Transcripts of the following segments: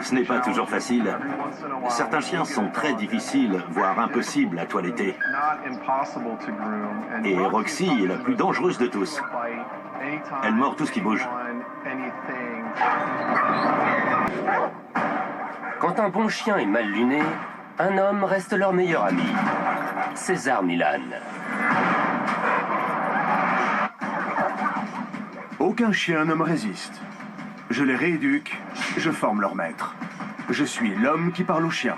Ce n'est pas toujours facile. Certains chiens sont très difficiles, voire impossibles à toiletter. Et Roxy est la plus dangereuse de tous. Elle mord tout ce qui bouge. Quand un bon chien est mal luné, un homme reste leur meilleur ami. César Millan. Aucun chien ne me résiste. Je les rééduque, je forme leur maître. Je suis l'homme qui parle aux chiens.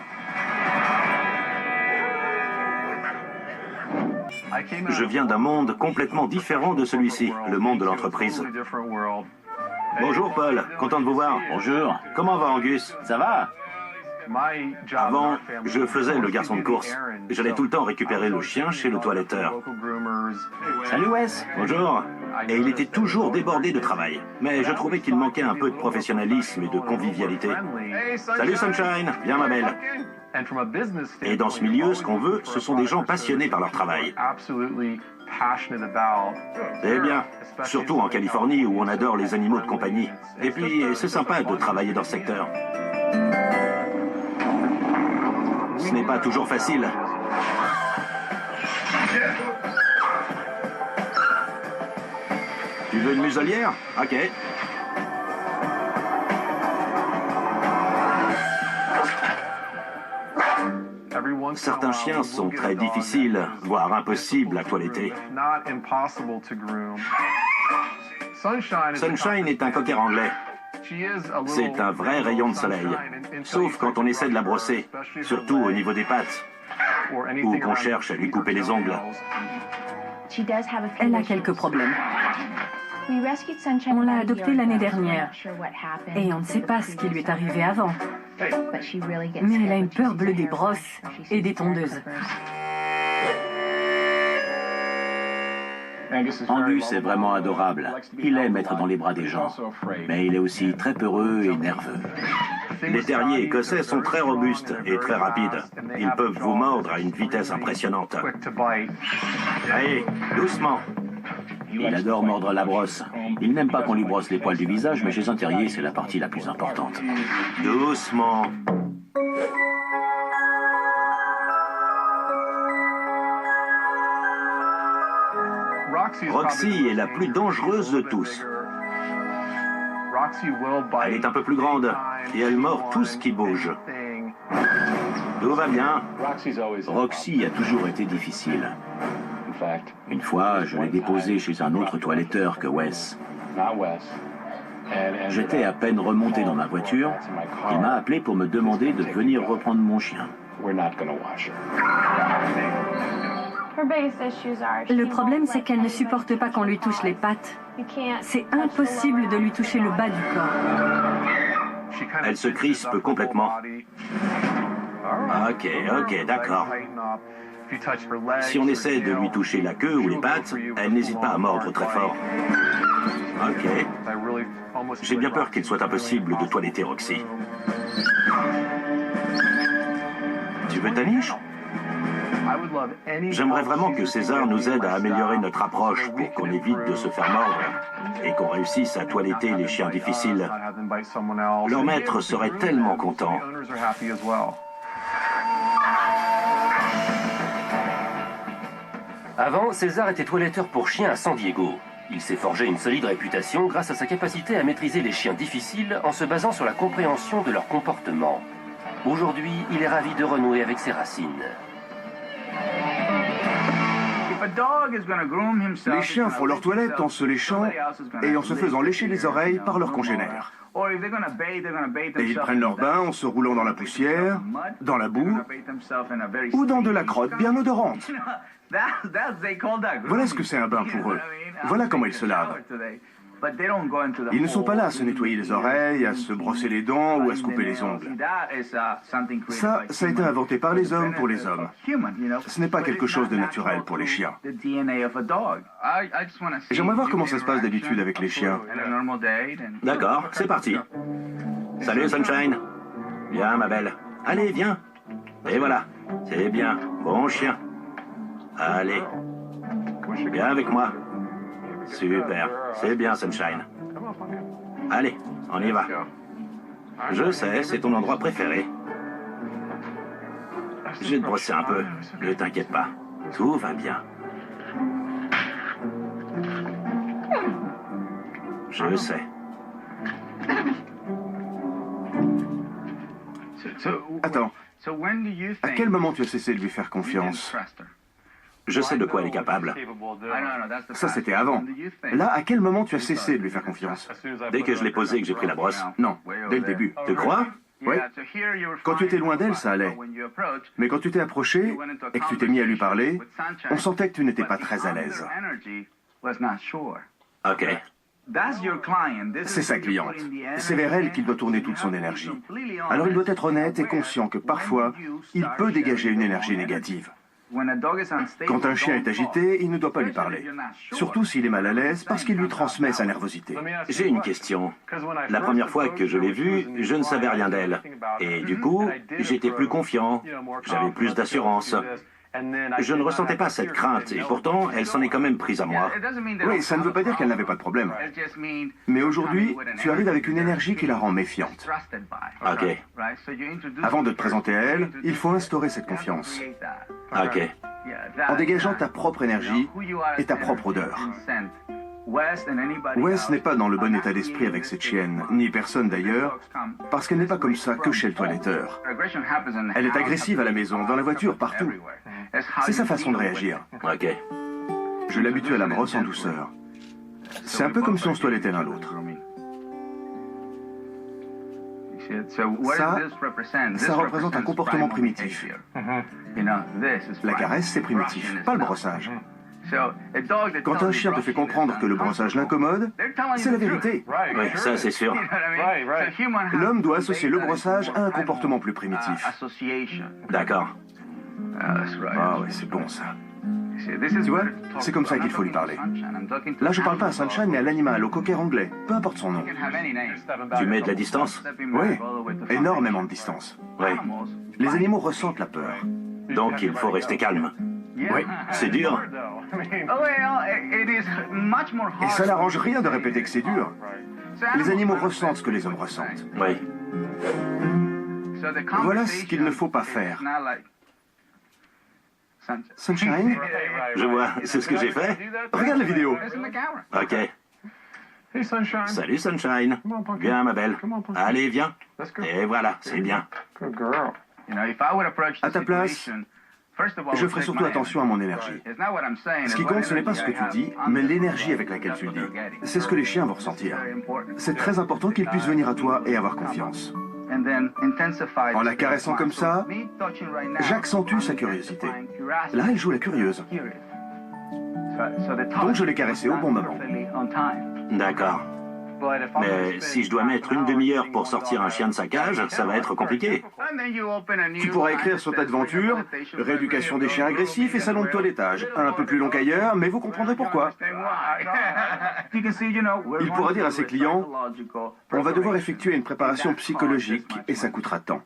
Je viens d'un monde complètement différent de celui-ci, le monde de l'entreprise. Bonjour Paul, content de vous voir. Bonjour. Comment va Angus? Ça va? Avant, je faisais le garçon de course. J'allais tout le temps récupérer le chien chez le toiletteur. Salut Wes. Bonjour. Et il était toujours débordé de travail. Mais je trouvais qu'il manquait un peu de professionnalisme et de convivialité. Salut Sunshine, viens ma belle. Et dans ce milieu, ce qu'on veut, ce sont des gens passionnés par leur travail. C'est bien, surtout en Californie où on adore les animaux de compagnie. Et puis, c'est sympa de travailler dans ce secteur. Ce n'est pas toujours facile. Tu veux une muselière? Ok. Certains chiens sont très difficiles, voire impossibles à toiletter. Sunshine est un cocker anglais. C'est un vrai rayon de soleil, sauf quand on essaie de la brosser, surtout au niveau des pattes, ou qu'on cherche à lui couper les ongles. Elle a quelques problèmes. On l'a adoptée l'année dernière, et on ne sait pas ce qui lui est arrivé avant. Mais elle a une peur bleue des brosses et des tondeuses. Angus est vraiment adorable. Il aime être dans les bras des gens. Mais il est aussi très peureux et nerveux. Les terriers écossais sont très robustes et très rapides. Ils peuvent vous mordre à une vitesse impressionnante. Allez, doucement. Il adore mordre la brosse. Il n'aime pas qu'on lui brosse les poils du visage, mais chez un terrier, c'est la partie la plus importante. Doucement. Roxy est la plus dangereuse de tous. Elle est un peu plus grande et elle mord tout ce qui bouge. Tout va bien. Roxy a toujours été difficile. Une fois, je l'ai déposée chez un autre toiletteur que Wes. J'étais à peine remonté dans ma voiture. Il m'a appelé pour me demander de venir reprendre mon chien. Le problème, c'est qu'elle ne supporte pas qu'on lui touche les pattes. C'est impossible de lui toucher le bas du corps. Elle se crispe complètement. Ok, d'accord. Si on essaie de lui toucher la queue ou les pattes, elle n'hésite pas à mordre très fort. Ok. J'ai bien peur qu'il soit impossible de toiletter Roxy. Tu veux ta niche? J'aimerais vraiment que César nous aide à améliorer notre approche pour qu'on évite de se faire mordre et qu'on réussisse à toiletter les chiens difficiles. Leur maître serait tellement content. Avant, César était toiletteur pour chiens à San Diego. Il s'est forgé une solide réputation grâce à sa capacité à maîtriser les chiens difficiles en se basant sur la compréhension de leur comportement. Aujourd'hui, il est ravi de renouer avec ses racines. Les chiens font leur toilette en se léchant et en se faisant lécher les oreilles par leurs congénères. Et ils prennent leur bain en se roulant dans la poussière, dans la boue ou dans de la crotte bien odorante. Voilà ce que c'est un bain pour eux. Voilà comment ils se lavent. Ils ne sont pas là à se nettoyer les oreilles, à se brosser les dents ou à se couper les ongles. Ça a été inventé par les hommes pour les hommes. Ce n'est pas quelque chose de naturel pour les chiens. J'aimerais voir comment ça se passe d'habitude avec les chiens. D'accord, c'est parti. Salut Sunshine. Viens ma belle. Allez, viens. Et voilà. C'est bien. Bon chien. Allez. Viens avec moi. Super. C'est bien Sunshine. Allez, on y va. Je sais, c'est ton endroit préféré. Je vais te brosser un peu. Ne t'inquiète pas. Tout va bien. Je sais. Attends, à quel moment tu as cessé de lui faire confiance? Je sais de quoi elle est capable. Ça, c'était avant. Là, à quel moment tu as cessé de lui faire confiance? Dès que je l'ai posée et que j'ai pris la brosse. Non, dès le début. Tu crois? Oui. Quand tu étais loin d'elle, ça allait. Mais quand tu t'es approché et que tu t'es mis à lui parler, on sentait que tu n'étais pas très à l'aise. Ok. C'est sa cliente. C'est vers elle qu'il doit tourner toute son énergie. Alors il doit être honnête et conscient que parfois, il peut dégager une énergie négative. Quand un chien est agité, il ne doit pas lui parler. Surtout s'il est mal à l'aise, parce qu'il lui transmet sa nervosité. J'ai une question. La première fois que je l'ai vue, je ne savais rien d'elle. Et du coup, j'étais plus confiant. J'avais plus d'assurance. Je ne ressentais pas cette crainte, et pourtant, elle s'en est quand même prise à moi. Oui, ça ne veut pas dire qu'elle n'avait pas de problème. Mais aujourd'hui, tu arrives avec une énergie qui la rend méfiante. Ok. Avant de te présenter à elle, il faut instaurer cette confiance. Ok. En dégageant ta propre énergie et ta propre odeur. Wes n'est pas dans le bon état d'esprit avec cette chienne, ni personne d'ailleurs, parce qu'elle n'est pas comme ça que chez le toiletteur. Elle est agressive à la maison, dans la voiture, partout. C'est sa façon de réagir. Ok. Je l'habitue à la brosse en douceur. C'est un peu comme si on se toilettait l'un l'autre. Ça représente un comportement primitif. La caresse, c'est primitif, pas le brossage. Quand un chien te fait comprendre que le brossage l'incommode, c'est la vérité. Oui, ça c'est sûr. L'homme doit associer le brossage à un comportement plus primitif. D'accord. Ah oui, c'est bon ça. Tu vois, c'est comme ça qu'il faut lui parler. Là, je parle pas à Sunshine, mais à l'animal, au cocker anglais, peu importe son nom. Tu mets de la distance? Oui, énormément de distance. Oui. Les animaux ressentent la peur. Donc il faut rester calme. Oui. C'est dur. Et ça n'arrange rien de répéter que c'est dur. Les animaux ressentent ce que les hommes ressentent. Oui. Voilà ce qu'il ne faut pas faire. Sunshine, Je vois, c'est ce que j'ai fait. regarde la vidéo. Ok. Salut Sunshine. Viens ma belle. Allez, viens. Et voilà, c'est bien. À ta place, je ferai surtout attention à mon énergie. Ce qui compte, ce n'est pas ce que tu dis, mais l'énergie avec laquelle tu le dis. C'est ce que les chiens vont ressentir. C'est très important qu'ils puissent venir à toi et avoir confiance. En la caressant comme ça, j'accentue sa curiosité. Là, elle joue la curieuse. Donc je l'ai caressée au bon moment. D'accord. Mais si je dois mettre une demi-heure pour sortir un chien de sa cage, ça va être compliqué. Tu pourras écrire sur ta devanture « Rééducation des chiens agressifs et salon de toilettage ». Un peu plus long qu'ailleurs, mais vous comprendrez pourquoi. Il pourra dire à ses clients « On va devoir effectuer une préparation psychologique et ça coûtera tant ».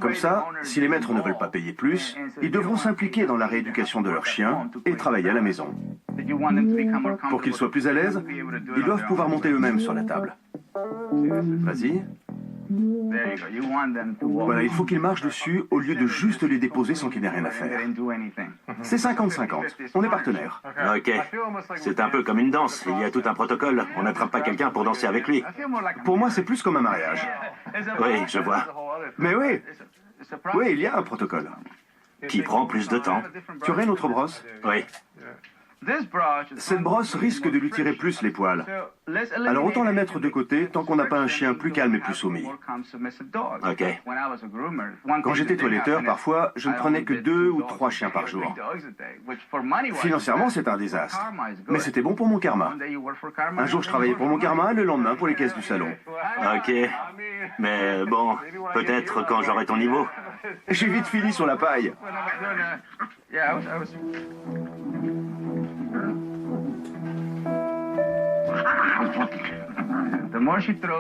Comme ça, si les maîtres ne veulent pas payer plus, ils devront s'impliquer dans la rééducation de leurs chiens et travailler à la maison. Pour qu'ils soient plus à l'aise, ils doivent pouvoir monter eux-mêmes sur la table. Vas-y. Voilà, il faut qu'ils marchent dessus au lieu de juste les déposer sans qu'il n'ait rien à faire. C'est 50-50. On est partenaires. Ok. C'est un peu comme une danse. Il y a tout un protocole. On n'attrape pas quelqu'un pour danser avec lui. Pour moi, c'est plus comme un mariage. Oui, je vois. Mais oui. Oui, il y a un protocole. Qui prend plus de temps. Tu aurais une autre brosse? Oui. Cette brosse risque de lui tirer plus les poils. Alors autant la mettre de côté tant qu'on n'a pas un chien plus calme et plus soumis. Ok. Quand j'étais toiletteur, parfois, je ne prenais que 2 ou 3 chiens par jour. Financièrement, c'est un désastre. Mais c'était bon pour mon karma. Un jour, je travaillais pour mon karma, le lendemain pour les caisses du salon. Ok. Mais bon, peut-être quand j'aurai ton niveau. J'ai vite fini sur la paille.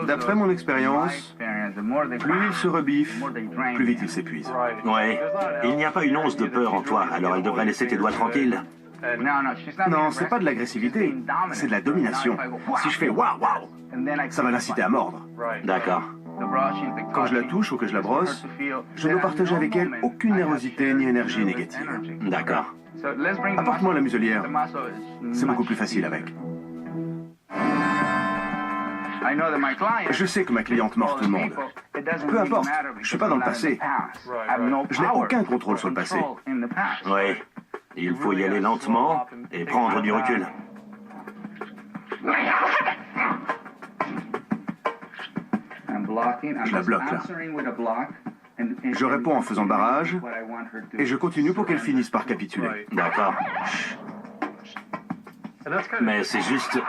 D'après mon expérience, plus il se rebiffe, plus vite il s'épuise. Ouais. Il n'y a pas une once de peur en toi, alors elle devrait laisser tes doigts tranquilles. Non, c'est pas de l'agressivité, c'est de la domination. Si je fais waouh waouh, ça va l'inciter à mordre. D'accord. Quand je la touche ou que je la brosse, je ne dois partager avec elle aucune nervosité ni énergie négative. D'accord. Apporte-moi la muselière. C'est beaucoup plus facile avec. Je sais que ma cliente mord tout le monde. Peu importe, je ne suis pas dans le passé. Je n'ai aucun contrôle sur le passé. Oui. Il faut y aller lentement et prendre du recul. Je la bloque là. Je réponds en faisant barrage et je continue pour qu'elle finisse par capituler. D'accord. Mais c'est juste...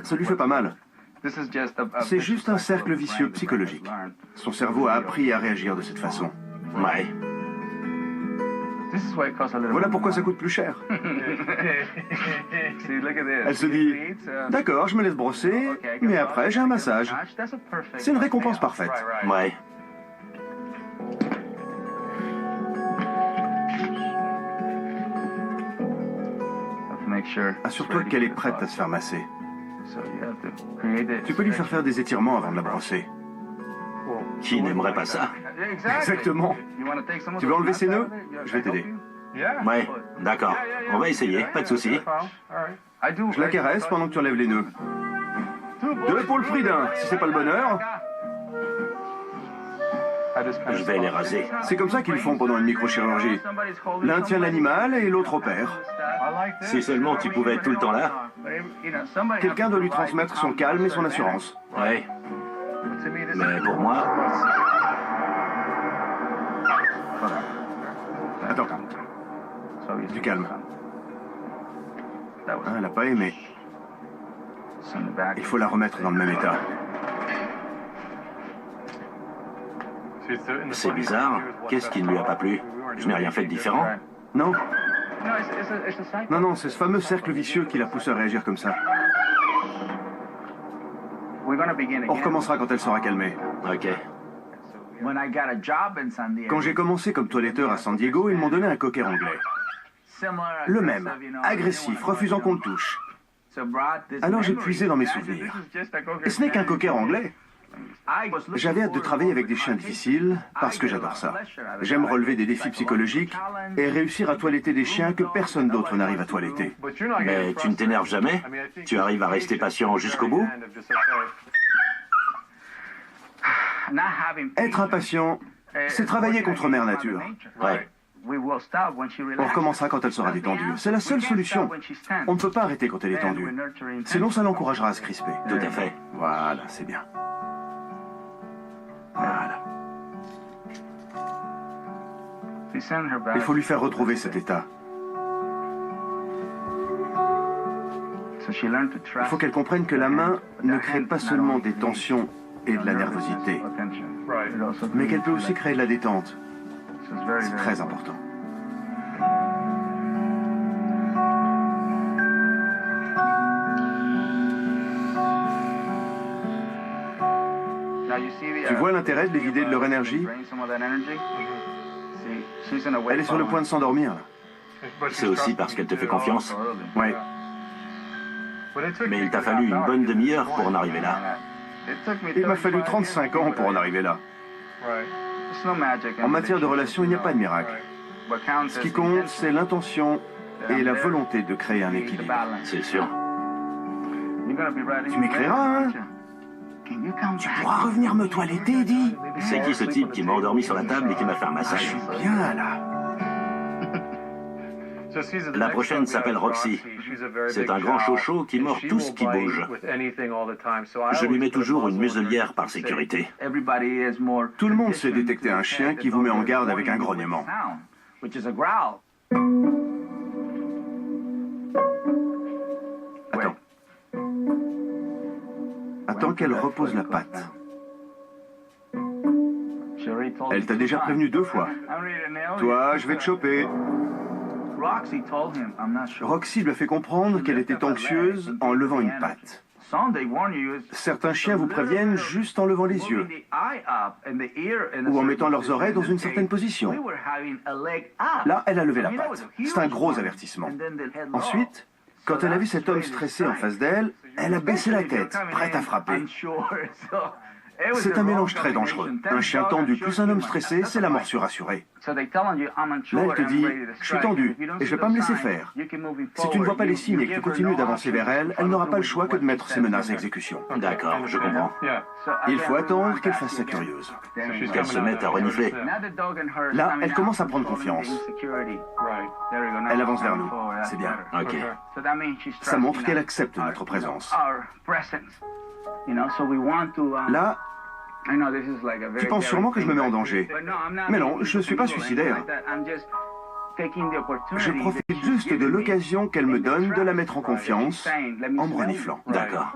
Ça lui fait pas mal. C'est juste un cercle vicieux psychologique. Son cerveau a appris à réagir de cette façon. Ouais. Voilà pourquoi ça coûte plus cher. Elle se dit, d'accord, je me laisse brosser, mais après j'ai un massage. C'est une récompense parfaite. Ouais. Assure-toi qu'elle est prête à se faire masser. Tu peux lui faire des étirements avant de la brosser. Qui n'aimerait pas ça? Exactement. Tu veux enlever ses nœuds? Je vais t'aider. Ouais, d'accord. On va essayer, pas de souci. Je la caresse pendant que tu enlèves les nœuds. Deux pour le prix d'un. Si c'est pas le bonheur... Je vais les raser. C'est comme ça qu'ils font pendant une microchirurgie. L'un tient l'animal et l'autre opère. Si seulement tu pouvais être tout le temps là. Quelqu'un doit lui transmettre son calme et son assurance. Ouais. Mais pour moi... Attends. Du calme. Ah, elle n'a pas aimé. Il faut la remettre dans le même état. C'est bizarre. Qu'est-ce qui ne lui a pas plu? Je n'ai rien fait de différent. Non. Non, c'est ce fameux cercle vicieux qui la pousse à réagir comme ça. On recommencera quand elle sera calmée. Ok. Quand j'ai commencé comme toiletteur à San Diego, ils m'ont donné un cocker anglais. Le même, agressif, refusant qu'on le touche. Alors j'ai puisé dans mes souvenirs. Et ce n'est qu'un cocker anglais. J'avais hâte de travailler avec des chiens difficiles parce que j'adore ça. J'aime relever des défis psychologiques et réussir à toiletter des chiens que personne d'autre n'arrive à toiletter. Mais tu ne t'énerves jamais? Tu arrives à rester patient jusqu'au bout? Être impatient, c'est travailler contre Mère Nature. Ouais. On recommencera quand elle sera détendue. C'est la seule solution. On ne peut pas arrêter quand elle est tendue. Sinon, ça l'encouragera à se crisper. Tout à fait. Voilà, c'est bien. Voilà. Il faut lui faire retrouver cet état. Il faut qu'elle comprenne que la main ne crée pas seulement des tensions et de la nervosité, mais qu'elle peut aussi créer de la détente. C'est très important. Tu vois l'intérêt de les vider de leur énergie? Elle est sur le point de s'endormir. C'est aussi parce qu'elle te fait confiance. Oui. Mais il t'a fallu une bonne demi-heure pour en arriver là. Il m'a fallu 35 ans pour en arriver là. En matière de relations, il n'y a pas de miracle. Ce qui compte, c'est l'intention et la volonté de créer un équilibre. C'est sûr. Tu m'écriras, hein? Tu pourras revenir me toiletter, Eddie? C'est qui ce type qui m'a endormi sur la table et qui m'a fait un Je massage? suis bien, là. La prochaine s'appelle Roxy. C'est un grand chocho qui mord tout ce qui bouge. Je lui mets toujours une muselière par sécurité. Tout le monde sait détecter un chien qui vous met en garde avec un grognement. Attends. Attends qu'elle repose la patte. Elle t'a déjà prévenu 2 fois. Toi, je vais te choper. Roxy lui a fait comprendre qu'elle était anxieuse en levant une patte. Certains chiens vous préviennent juste en levant les yeux ou en mettant leurs oreilles dans une certaine position. Là, elle a levé la patte. C'est un gros avertissement. Ensuite, Quand elle a vu cet homme stressé en face d'elle, elle a baissé la tête, prête à frapper. C'est un mélange très dangereux. Un chien tendu plus un homme stressé, c'est la morsure assurée. Là, elle te dit « Je suis tendu et je ne vais pas me laisser faire ». Si tu ne vois pas les signes et que tu continues d'avancer vers elle, elle n'aura pas le choix que de mettre ses menaces à exécution. D'accord, je comprends. Il faut attendre qu'elle fasse sa curieuse. Qu'elle se mette à renifler. Là, elle commence à prendre confiance. Elle avance vers nous. C'est bien. Ok. Ça montre qu'elle accepte notre présence. Là, tu penses sûrement que je me mets en danger. Mais non, je ne suis pas suicidaire. Je profite juste de l'occasion qu'elle me donne de la mettre en confiance en me reniflant. D'accord.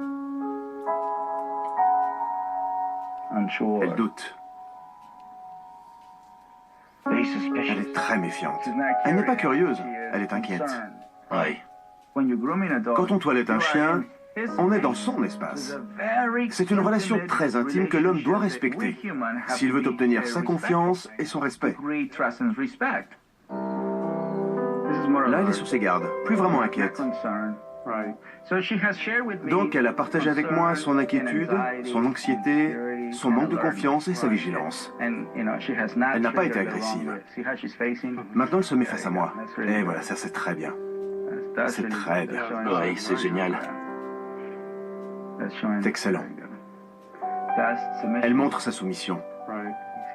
Elle doute. Elle est très méfiante. Elle n'est pas curieuse, elle est inquiète. Oui. Quand on toilette un chien, on est dans son espace. C'est une relation très intime que l'homme doit respecter s'il veut obtenir sa confiance et son respect. Là, elle est sur ses gardes, plus vraiment inquiète. Donc, elle a partagé avec moi son inquiétude, son anxiété, son manque de confiance et sa vigilance. Elle n'a pas été agressive. Maintenant, elle se met face à moi. Et voilà, ça c'est très bien. C'est très bien. Oui, c'est génial. C'est excellent. Elle montre sa soumission.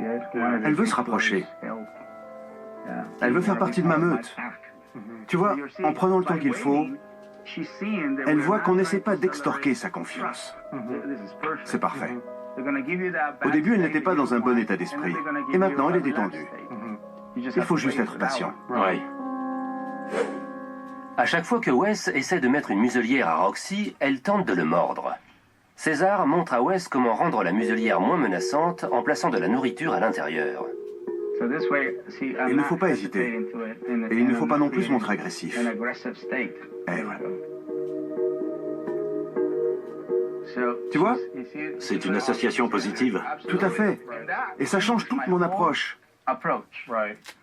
Elle veut se rapprocher. Elle veut faire partie de ma meute. Tu vois, en prenant le temps qu'il faut, elle voit qu'on n'essaie pas d'extorquer sa confiance. C'est parfait. Au début, elle n'était pas dans un bon état d'esprit. Et maintenant, elle est détendue. Il faut juste être patient. Oui. À chaque fois que Wes essaie de mettre une muselière à Roxy, elle tente de le mordre. César montre à Wes comment rendre la muselière moins menaçante en plaçant de la nourriture à l'intérieur. Il ne faut pas hésiter. Et il ne faut pas non plus se montrer agressif. Et voilà. Tu vois? C'est une association positive. Tout à fait. Et ça change toute mon approche.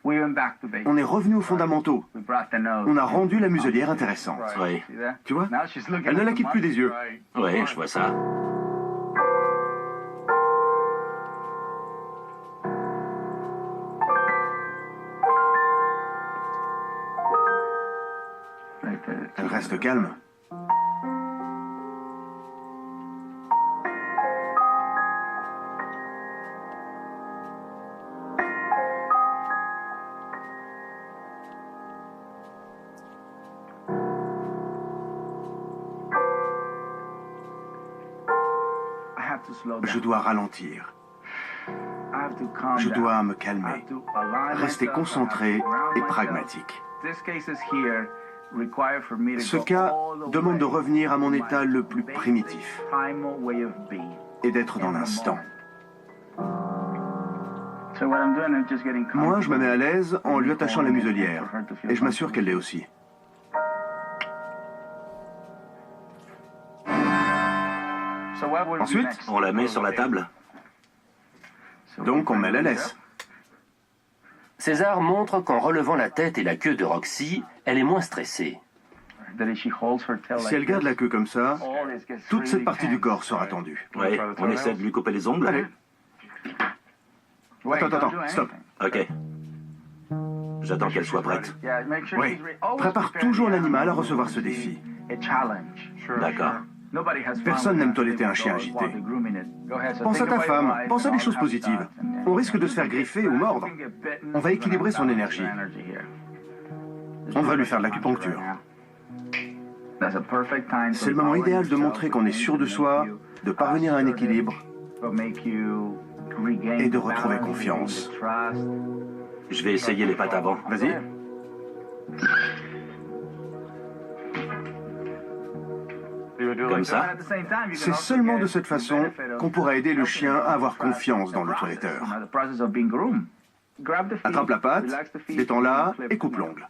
On est revenu aux fondamentaux. On a rendu la muselière intéressante. Oui. Tu vois? Elle ne la quitte plus des yeux. Oui, je vois ça. Elle reste calme. Je dois ralentir. Je dois me calmer, rester concentré et pragmatique. Ce cas demande de revenir à mon état le plus primitif et d'être dans l'instant. Moi, je me mets à l'aise en lui attachant la muselière et je m'assure qu'elle l'est aussi. Ensuite, On la met sur la table. donc on met la laisse. César montre qu'en relevant la tête et la queue de Roxy, elle est moins stressée. Si elle garde la queue comme ça, toute cette partie du corps sera tendue. Oui, on essaie de lui couper les ongles. Allez. Attends, stop. Ok. J'attends qu'elle soit prête. Oui, prépare toujours l'animal à recevoir ce défi. D'accord. Personne n'aime toiletter un chien agité. Pense à ta femme, pense à des choses positives. On risque de se faire griffer ou mordre. On va équilibrer son énergie. On va lui faire de l'acupuncture. C'est le moment idéal de montrer qu'on est sûr de soi, de parvenir à un équilibre et de retrouver confiance. Je vais essayer les pattes avant. Vas-y. Comme ça. C'est seulement de cette façon qu'on pourra aider le chien à avoir confiance dans le toiletteur. Attrape la patte, détends-la et coupe l'ongle.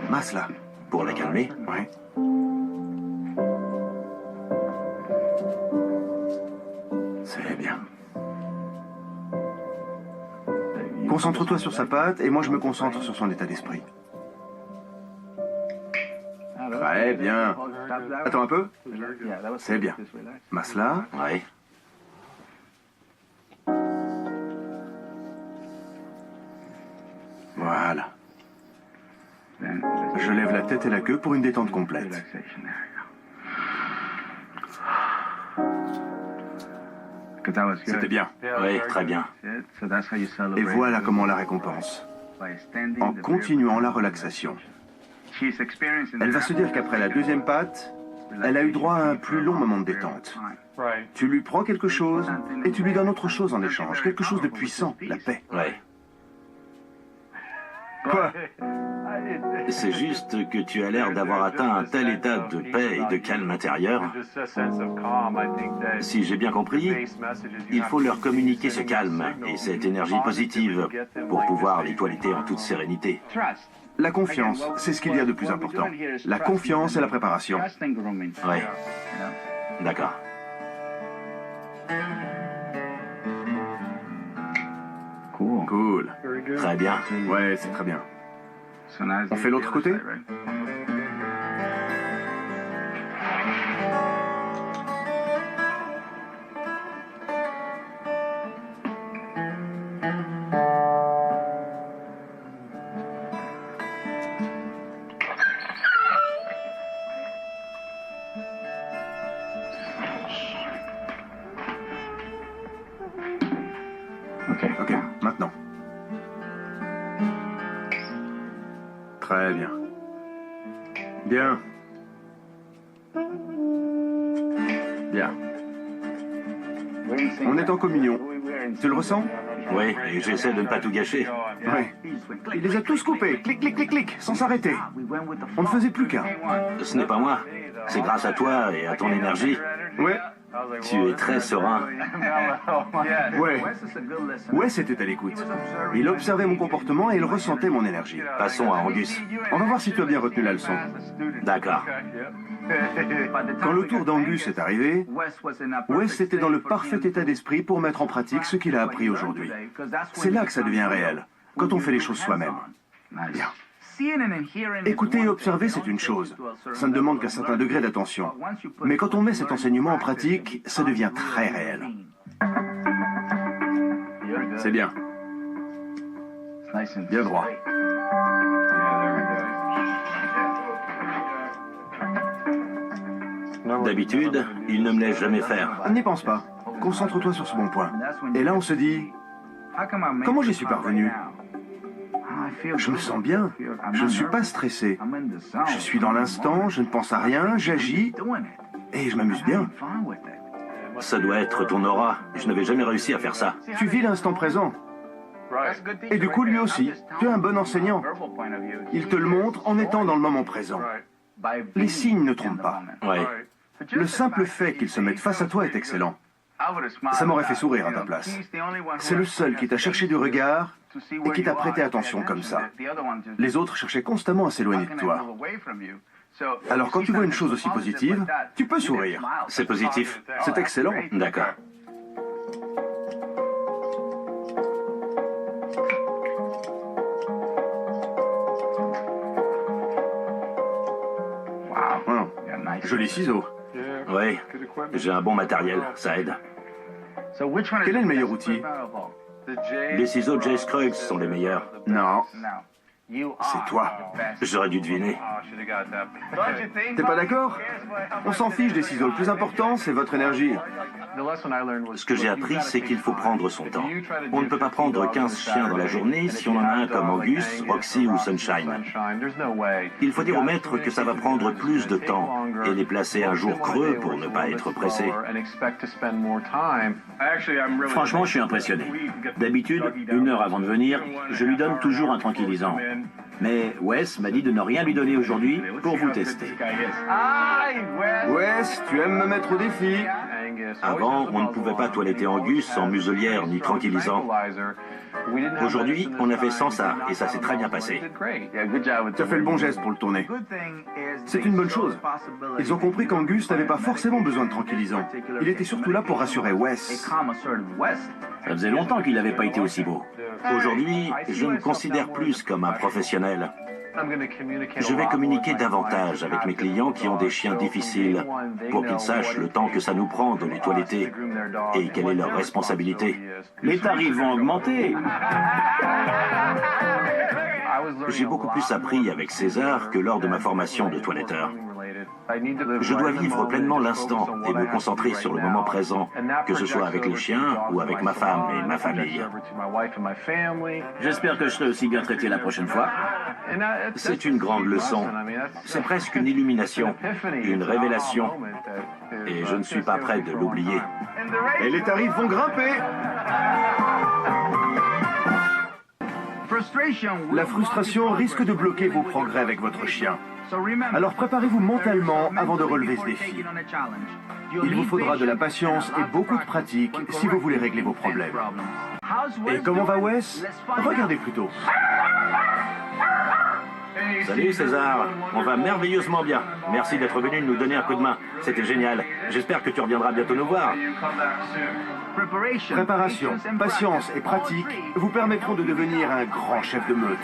Masse-la. Pour la calmer. Ouais. C'est bien. Concentre-toi sur sa patte et moi je me concentre sur son état d'esprit. Très bien. Attends un peu. C'est bien. Masse là. Oui. Voilà. Je lève la tête et la queue pour une détente complète. C'était bien. Oui, très bien. Et voilà comment on la récompense. En continuant la relaxation. Elle va se dire qu'après la deuxième patte, elle a eu droit à un plus long moment de détente. Tu lui prends quelque chose et tu lui donnes autre chose en échange, quelque chose de puissant, la paix. Oui. Quoi? C'est juste que tu as l'air d'avoir atteint un tel état de paix et de calme intérieur. Si j'ai bien compris, il faut leur communiquer ce calme et cette énergie positive pour pouvoir les toiletter en toute sérénité. La confiance, c'est ce qu'il y a de plus important. La confiance et la préparation. Oui. D'accord. Cool. Très bien. Ouais, c'est très bien. On fait l'autre côté? Ok, maintenant. Très bien. Bien. Bien. On est en communion. Tu le ressens? Oui, et j'essaie de ne pas tout gâcher. Oui. Il les a tous coupés. Clic, clic, clic, clic, sans s'arrêter. On ne faisait plus qu'un. Ce n'est pas moi. C'est grâce à toi et à ton énergie. Ouais. Tu es très serein. Ouais. Wes était à l'écoute. Il observait mon comportement et il ressentait mon énergie. Passons à Angus. On va voir si tu as bien retenu la leçon. D'accord. Quand le tour d'Angus est arrivé, Wes était dans le parfait état d'esprit pour mettre en pratique ce qu'il a appris aujourd'hui. C'est là que ça devient réel, quand on fait les choses soi-même. Bien. Écouter et observer, c'est une chose. Ça ne demande qu'un certain degré d'attention. Mais quand on met cet enseignement en pratique, ça devient très réel. C'est bien. Bien droit. D'habitude, il ne me laisse jamais faire. N'y pense pas. Concentre-toi sur ce bon point. Et là, on se dit, comment j'y suis parvenu? Je me sens bien. Je ne suis pas stressé. Je suis dans l'instant, je ne pense à rien, j'agis et je m'amuse bien. Ça doit être ton aura. Je n'avais jamais réussi à faire ça. Tu vis l'instant présent. Et du coup, lui aussi, tu es un bon enseignant. Il te le montre en étant dans le moment présent. Les signes ne trompent pas. Oui. Le simple fait qu'il se mette face à toi est excellent. Ça m'aurait fait sourire à ta place. C'est le seul qui t'a cherché du regard et qui t'a prêté attention comme ça. Les autres cherchaient constamment à s'éloigner de toi. Alors quand tu vois une chose aussi positive, tu peux sourire. C'est positif. C'est excellent. D'accord. Joli ciseau. Oui, j'ai un bon matériel, ça aide. Quel est le meilleur outil? Les ciseaux J. Scruggs sont les meilleurs. Non, c'est toi. J'aurais dû deviner. T'es pas d'accord? On s'en fiche des ciseaux. Le plus important, c'est votre énergie. Ce que j'ai appris, c'est qu'il faut prendre son temps. On ne peut pas prendre 15 chiens dans la journée si on en a un comme Angus, Roxy ou Sunshine. Il faut dire au maître que ça va prendre plus de temps et les placer un jour creux pour ne pas être pressé. Franchement, je suis impressionné. D'habitude, 1 heure avant de venir, je lui donne toujours un tranquillisant. Mais Wes m'a dit de ne rien lui donner aujourd'hui pour vous tester. Wes, tu aimes me mettre au défi. Avant, on ne pouvait pas toiletter Angus sans muselière ni tranquillisant. Aujourd'hui, on a fait sans ça, et ça s'est très bien passé. Tu as fait le bon geste pour le tourner. C'est une bonne chose. Ils ont compris qu'Angus n'avait pas forcément besoin de tranquillisant. Il était surtout là pour rassurer Wes. Ça faisait longtemps qu'il n'avait pas été aussi beau. Aujourd'hui, je me considère plus comme un professionnel. Je vais communiquer davantage avec mes clients qui ont des chiens difficiles pour qu'ils sachent le temps que ça nous prend de les toiletter et quelle est leur responsabilité. Les tarifs vont augmenter. J'ai beaucoup plus appris avec César que lors de ma formation de toiletteur. Je dois vivre pleinement l'instant et me concentrer sur le moment présent, que ce soit avec les chiens ou avec ma femme et ma famille. J'espère que je serai aussi bien traité la prochaine fois. C'est une grande leçon. C'est presque une illumination, une révélation. Et je ne suis pas prêt de l'oublier. Et les tarifs vont grimper. La frustration risque de bloquer vos progrès avec votre chien. Alors préparez-vous mentalement avant de relever ce défi. Il vous faudra de la patience et beaucoup de pratique si vous voulez régler vos problèmes. Et comment va Wes? Regardez plutôt. Salut César, on va merveilleusement bien. Merci d'être venu nous donner un coup de main. C'était génial. J'espère que tu reviendras bientôt nous voir. Préparation, patience et pratique vous permettront de devenir un grand chef de meute.